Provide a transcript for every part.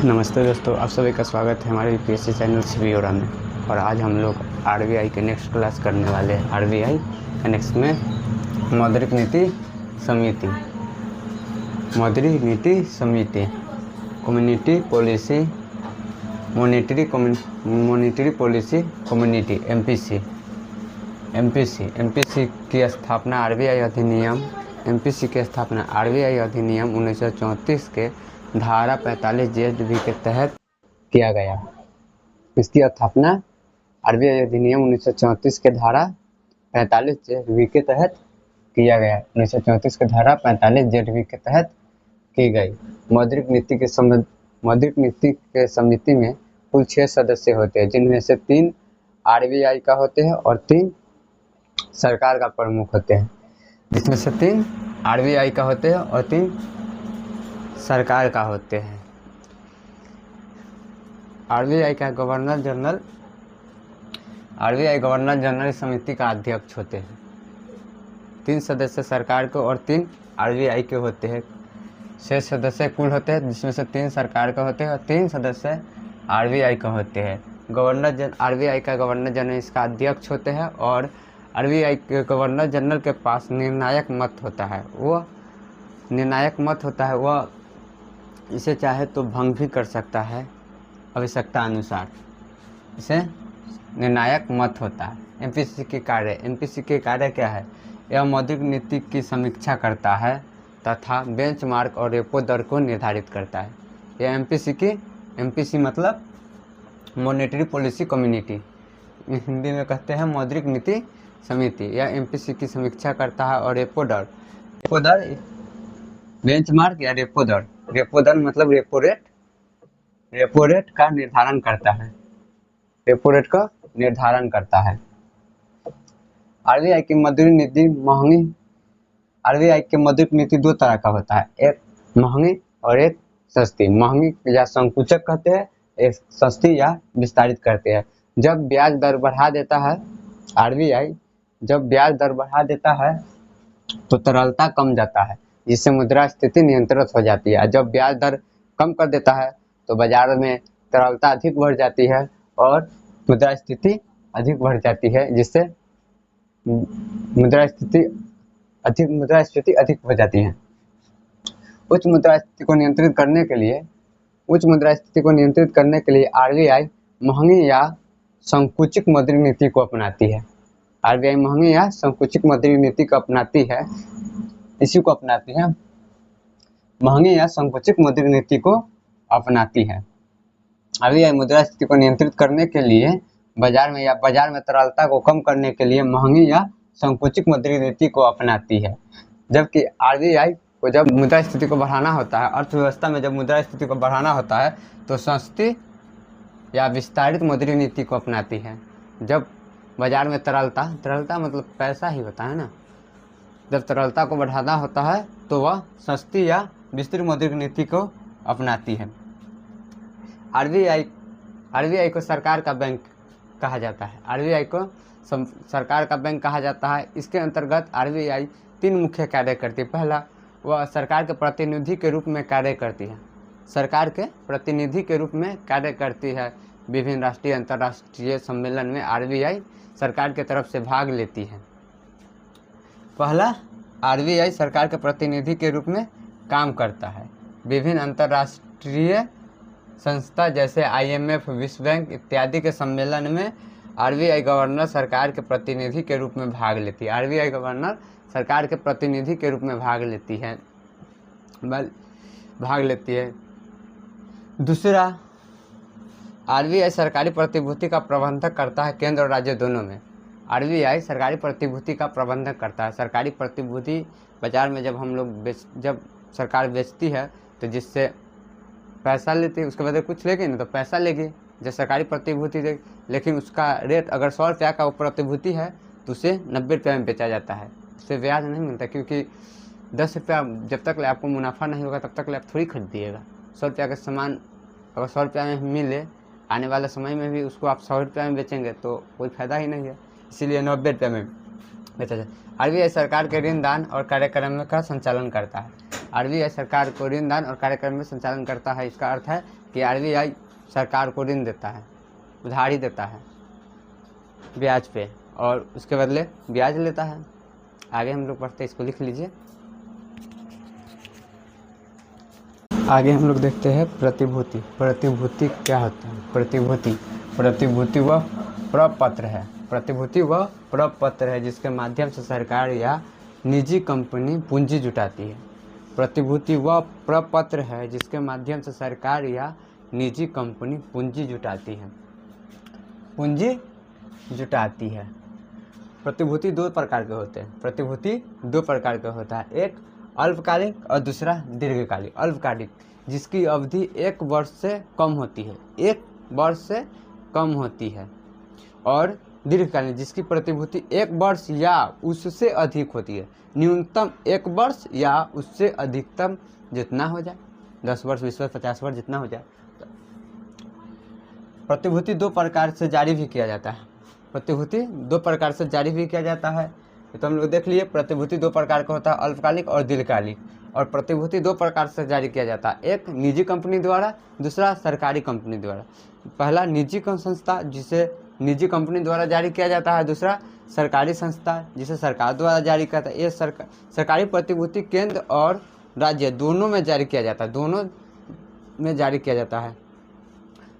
नमस्ते दोस्तों, आप सभी का स्वागत है हमारे यूपीएससी चैनल सीबीओरा में। और आज हम लोग आरबीआई के नेक्स्ट क्लास करने वाले हैं। आरबीआई के नेक्स्ट में मौद्रिक नीति समिति, community policy, monetary policy community MPC की स्थापना आरबीआई अधिनियम 1934 के धारा 45 जेड के तहत किया गया। इसकी स्थापना आरबीआई अधिनियम 1934 के धारा 45 जेड के तहत किया गया। 1934 के धारा 45 जेड के तहत की गई। मौद्रिक नीति के समिति में कुल 6 सदस्य होते हैं, जिनमें से 3 आरबीआई का होते हैं और 3 सरकार का प्रमुख होते हैं। जिसमें से 3 आरबीआई का होते हैं और 3 सरकार का होते हैं। आरबीआई गवर्नर जनरल समिति का अध्यक्ष होते हैं। 3 सदस्य सरकार के और 3 आरबीआई के होते हैं। 6 सदस्य कुल होते हैं, जिसमें से 3 सरकार का होते हैं और 3 सदस्य आरबीआई का होते हैं। आरबीआई का गवर्नर जनरल इसका अध्यक्ष होते हैं और आरबीआई के गवर्नर जनरल के पास निर्णायक मत होता है। वह इसे चाहे तो भंग भी कर सकता है आवश्यकता अनुसार। इसे निर्णायक मत होता है। एमपीसी के कार्य क्या है? यह मौद्रिक नीति की समीक्षा करता है तथा बेंचमार्क और रेपो दर को निर्धारित करता है। यह एमपीसी मतलब मॉनेटरी पॉलिसी कम्युनिटी, हिंदी में कहते हैं मौद्रिक नीति समिति। यह एमपीसी की समीक्षा करता है और रेपो दर बेंचमार्क या रेपो दर मतलब रेपो रेट का निर्धारण करता है। आरबीआई की मौद्रिक नीति 2 तरह का होता है, एक महंगी और एक सस्ती। महंगी या संकुचक कहते हैं, एक सस्ती या विस्तारित करते हैं। जब ब्याज दर बढ़ा देता है आरबीआई, तो तरलता कम जाता है, जिससे मुद्रा स्थिति नियंत्रित हो जाती है। जब ब्याज दर कम कर देता है तो बाजार में तरलता अधिक बढ़ जाती है और मुद्रा स्थिति अधिक बढ़ जाती है, जिससे मुद्रा स्थिति अधिक हो जाती है। उच्च मुद्रा स्थिति को नियंत्रित करने के लिए आरबीआई महंगी या संकुचित मौद्रिक नीति को अपनाती है। महंगी या संकुचित मौद्रिक नीति को अपनाती है। आरबीआई मुद्रा स्थिति को नियंत्रित करने के लिए बाजार में तरलता को कम करने के लिए महंगी या संकुचित मौद्रिक नीति को अपनाती है। जबकि आरबीआई को जब मुद्रा स्थिति को बढ़ाना होता है, अर्थव्यवस्था में जब मुद्रा स्थिति को बढ़ाना होता है, तो सस्ती या विस्तारित मौद्रिक नीति को अपनाती है। जब बाजार में तरलता मतलब पैसा ही होता है ना, जब तरलता को बढ़ाना होता है तो वह सस्ती या विस्तृत मौद्रिक नीति को अपनाती है। आरबीआई को सरकार का बैंक कहा जाता है। इसके अंतर्गत आरबीआई 3 मुख्य कार्य करती है। पहला, वह सरकार के प्रतिनिधि के रूप में कार्य करती है। विभिन्न राष्ट्रीय अंतर्राष्ट्रीय सम्मेलन में आरबीआई सरकार के तरफ से भाग लेती है। आरबीआई सरकार के प्रतिनिधि के रूप में काम करता है। विभिन्न अंतर्राष्ट्रीय संस्था जैसे IMF, विश्व बैंक इत्यादि के सम्मेलन में आरबीआई गवर्नर सरकार के प्रतिनिधि के रूप में भाग लेती है। दूसरा, आरबीआई सरकारी प्रतिभूति का प्रबंधन करता है केंद्र और राज्य दोनों में। आरबीआई सरकारी प्रतिभूति का प्रबंधन करता है। सरकारी प्रतिभूति बाजार में जब सरकार बेचती है तो जिससे पैसा लेती है, उसके बदले कुछ लेगी ना, तो पैसा लेगी जब सरकारी प्रतिभूति दे। लेकिन उसका रेट अगर 100 रुपया का वो प्रतिभूति है तो उसे 90 रुपये में बेचा जाता है। उससे ब्याज नहीं मिलता, क्योंकि 10 रुपया जब तक आपको मुनाफा नहीं होगा तब तक आप थोड़ी खरीदिएगा। 100 रुपया का सामान अगर 100 रुपया में मिले, आने वाले समय में भी उसको आप 100 रुपया में बेचेंगे तो कोई फायदा ही नहीं है। इसीलिए 90 रुपये में बेचा जाए। आरबीआई सरकार के ऋण दान और कार्यक्रम का संचालन करता है। आरबीआई सरकार को ऋण दान और कार्यक्रम में संचालन करता है। इसका अर्थ है कि आरबीआई सरकार को ऋण देता है, उधारी देता है ब्याज पे, और उसके बदले ब्याज लेता है। आगे हम लोग पढ़ते हैं, इसको लिख लीजिए। आगे हम लोग देखते हैं प्रतिभूति। प्रतिभूति क्या होता है? प्रतिभूति वह प्रपत्र है। प्रतिभूति वह प्रपत्र है जिसके माध्यम से सरकार या निजी कंपनी पूंजी जुटाती है। प्रतिभूति वह प्रपत्र है जिसके माध्यम से सरकार या निजी कंपनी पूंजी जुटाती है। प्रतिभूति दो प्रकार के होते हैं। प्रतिभूति दो प्रकार का होता है, एक अल्पकालिक और दूसरा दीर्घकालिक। अल्पकालिक जिसकी अवधि 1 वर्ष से कम होती है, 1 वर्ष से कम होती है, और दीर्घकालीन जिसकी प्रतिभूति 1 वर्ष या उससे अधिक होती है। न्यूनतम 1 वर्ष या उससे अधिकतम जितना हो जाए, 10 वर्ष, 20 वर्ष, 50 वर्ष, जितना हो जाए। प्रतिभूति दो प्रकार से जारी भी किया जाता है। प्रतिभूति दो प्रकार से जारी भी किया जाता है, तो हम लोग देख लिए। प्रतिभूति दो प्रकार का होता है, अल्पकालिक और दीर्घकालिक। और प्रतिभूति दो प्रकार से जारी किया जाता है, एक निजी कंपनी द्वारा, दूसरा सरकारी कंपनी द्वारा। पहला निजी संस्था जिसे निजी कंपनी द्वारा जारी किया जाता है, दूसरा सरकारी संस्था जिसे सरकार द्वारा जारी करता है। ये सरकारी प्रतिभूति केंद्र और राज्य दोनों में जारी किया जाता है, दोनों में जारी किया जाता है।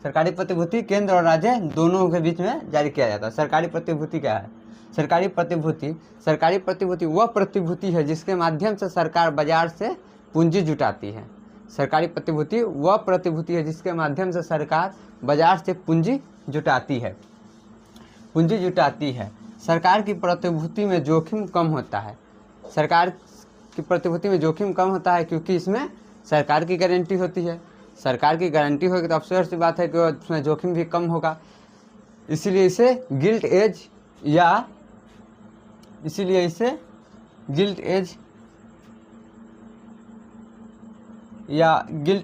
सरकारी प्रतिभूति केंद्र और राज्य दोनों के बीच में जारी किया जाता है। सरकारी प्रतिभूति क्या है? सरकारी प्रतिभूति वह प्रतिभूति है जिसके माध्यम से सरकार बाजार से पूंजी जुटाती है। सरकारी प्रतिभूति वह प्रतिभूति है जिसके माध्यम से सरकार बाजार से पूंजी जुटाती है। सरकार की प्रतिभूति में जोखिम कम होता है। सरकार की प्रतिभूति में जोखिम कम होता है क्योंकि इसमें सरकार की गारंटी होती है। सरकार की गारंटी होगी तो अफसोस सी बात है कि उसमें जोखिम भी कम होगा। इसीलिए इसे गिल्ट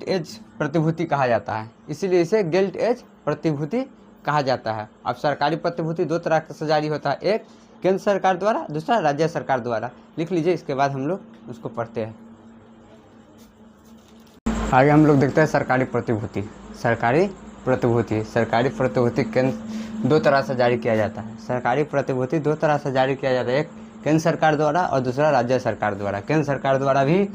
एज प्रतिभूति कहा जाता है। इसीलिए इसे गिल्ट एज प्रतिभूति कहा जाता है। अब सरकारी प्रतिभूति दो तरह से जारी होता है, एक केंद्र सरकार द्वारा, दूसरा राज्य सरकार द्वारा। लिख लीजिए, इसके बाद हम लोग उसको पढ़ते हैं। आगे हम लोग देखते हैं सरकारी प्रतिभूति। सरकारी प्रतिभूति केंद्र दो तरह से जारी किया जाता है। सरकारी प्रतिभूति दो तरह से जारी किया जाता है, एक केंद्र सरकार द्वारा और दूसरा राज्य सरकार द्वारा। केंद्र सरकार द्वारा भी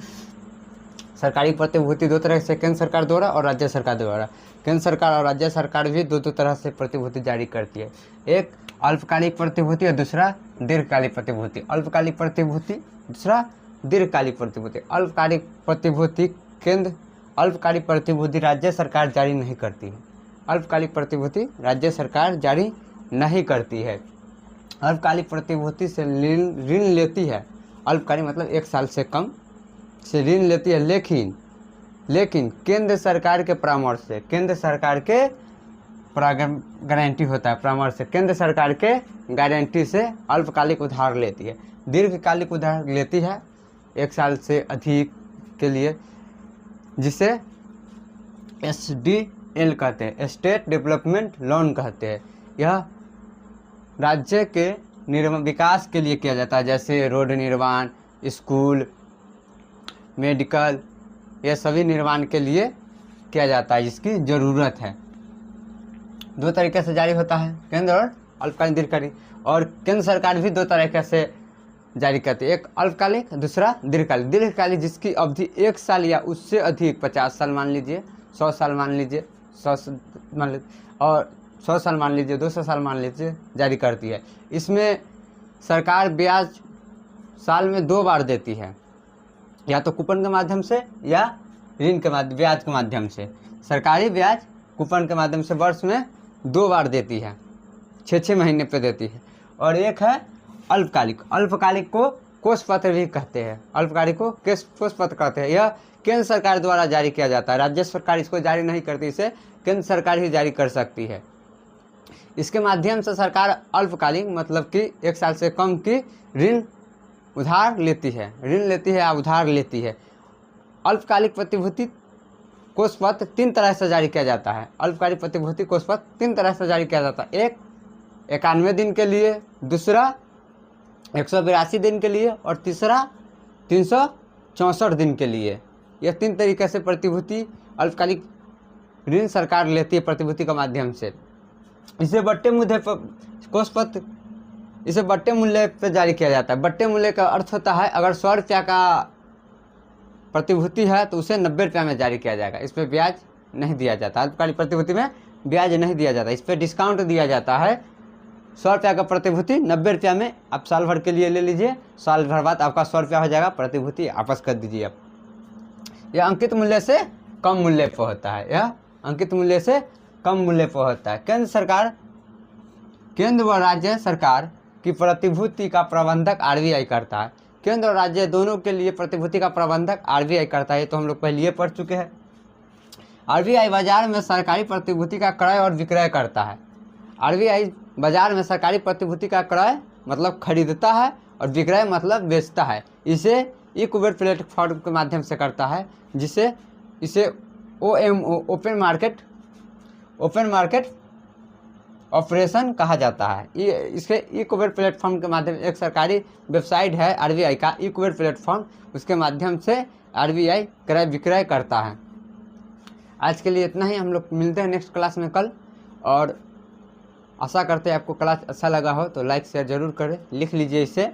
सरकारी प्रतिभूति दो तरह से, केंद्र सरकार द्वारा और राज्य सरकार द्वारा। केंद्र सरकार और राज्य सरकार भी दो तरह से प्रतिभूति जारी करती है, एक अल्पकालिक प्रतिभूति और दूसरा दीर्घकालिक प्रतिभूति। अल्पकालिक प्रतिभूति, दूसरा दीर्घकालिक प्रतिभूति। अल्पकालिक प्रतिभूति राज्य सरकार जारी नहीं करती है। अल्पकालिक प्रतिभूति राज्य सरकार जारी नहीं करती है। अल्पकालिक प्रतिभूति से ऋण लेती है। अल्पकालिक मतलब 1 साल से कम से ऋण लेती है, लेकिन केंद्र सरकार के परामर्श से, केंद्र सरकार के गारंटी होता है, परामर्श से, केंद्र सरकार के गारंटी से अल्पकालिक उधार लेती है। दीर्घकालिक उधार लेती है 1 साल से अधिक के लिए, जिसे SDL कहते हैं, स्टेट डेवलपमेंट लोन कहते हैं। यह राज्य के विकास के लिए किया जाता है, जैसे रोड निर्माण, स्कूल, मेडिकल, यह सभी निर्माण के लिए किया जाता है जिसकी ज़रूरत है। दो तरीके से जारी होता है, केंद्र और अल्पकालिक, दीर्घकालिक। और केंद्र सरकार भी दो तरीके से जारी करती है, एक अल्पकालिक, दूसरा दीर्घकालिक। दीर्घकालिक जिसकी अवधि 1 साल या उससे अधिक, 50 साल मान लीजिए, 100 साल मान लीजिए, 100 साल मान लीजिए, 200 साल मान लीजिए, जारी करती है। इसमें सरकार ब्याज साल में 2 बार देती है, या तो कूपन के माध्यम से या ऋण के माध्यम, ब्याज के माध्यम से। सरकारी ब्याज कूपन के माध्यम से वर्ष में 2 बार देती है, 6 महीने पे देती है। और एक है अल्पकालिक। अल्पकालिक को कोष पत्र भी कहते हैं, अल्पकालिक को कोष पत्र कहते हैं। यह केंद्र सरकार द्वारा जारी किया जाता है, राज्य सरकार इसको जारी नहीं करती, इसे केंद्र सरकार ही जारी कर सकती है। इसके माध्यम से सरकार अल्पकालिक मतलब कि 1 साल से कम की ऋण उधार लेती है, या उधार लेती है। अल्पकालिक प्रतिभूति कोष पत्र 3 तरह से जारी किया जाता है। अल्पकालिक प्रतिभूति कोष पत्र 3 तरह से जारी किया जाता है, एक 91 दिन के लिए, दूसरा 182 दिन के लिए और तीसरा 364 दिन के लिए। यह 3 तरीके से प्रतिभूति अल्पकालिक ऋण सरकार लेती है प्रतिभूति के माध्यम से। इसे बट्टे मूल्य पर कोषपत्र, इसे बट्टे मूल्य पर जारी किया जाता है। बट्टे मूल्य का अर्थ होता है अगर 100 रुपया का प्रतिभूति है तो उसे 90 रुपया में जारी किया जाएगा। इस पर ब्याज नहीं दिया जाता, अल्पकालिक प्रतिभूति में ब्याज नहीं दिया जाता, इस पर डिस्काउंट दिया जाता है। 100 रुपया का प्रतिभूति 90 रुपया में आप साल भर के लिए ले लीजिए, साल भर बाद आपका 100 रुपया हो जाएगा, प्रतिभूति वापस कर दीजिए आप। यह अंकित मूल्य से कम मूल्य पर होता है, यह अंकित मूल्य से कम मूल्य पर होता है। केंद्र व राज्य सरकार की प्रतिभूति का प्रबंधक आरबीआई करता है। केंद्र और राज्य दोनों के लिए प्रतिभूति का प्रबंधक आरबीआई करता है, तो हम लोग पहले पढ़ चुके हैं। आरबीआई बाजार में सरकारी प्रतिभूति का क्रय और विक्रय करता है। आरबीआई बाजार में सरकारी प्रतिभूति का क्रय मतलब खरीदता है और विक्रय मतलब बेचता है। इसे इक्विटी प्लेटफॉर्म के माध्यम से करता है, जिसे इसे OMO ओपन मार्केट ऑपरेशन कहा जाता है। इसके इक्विटी प्लेटफॉर्म के माध्यम से एक सरकारी वेबसाइट है आरबीआई का इक्विटी प्लेटफॉर्म, उसके माध्यम से आरबीआई क्रय विक्रय करता है। आज के लिए इतना ही, हम लोग मिलते हैं नेक्स्ट क्लास में कल, और आशा करते हैं आपको क्लास अच्छा लगा हो तो लाइक शेयर जरूर करें, लिख लीजिए इसे।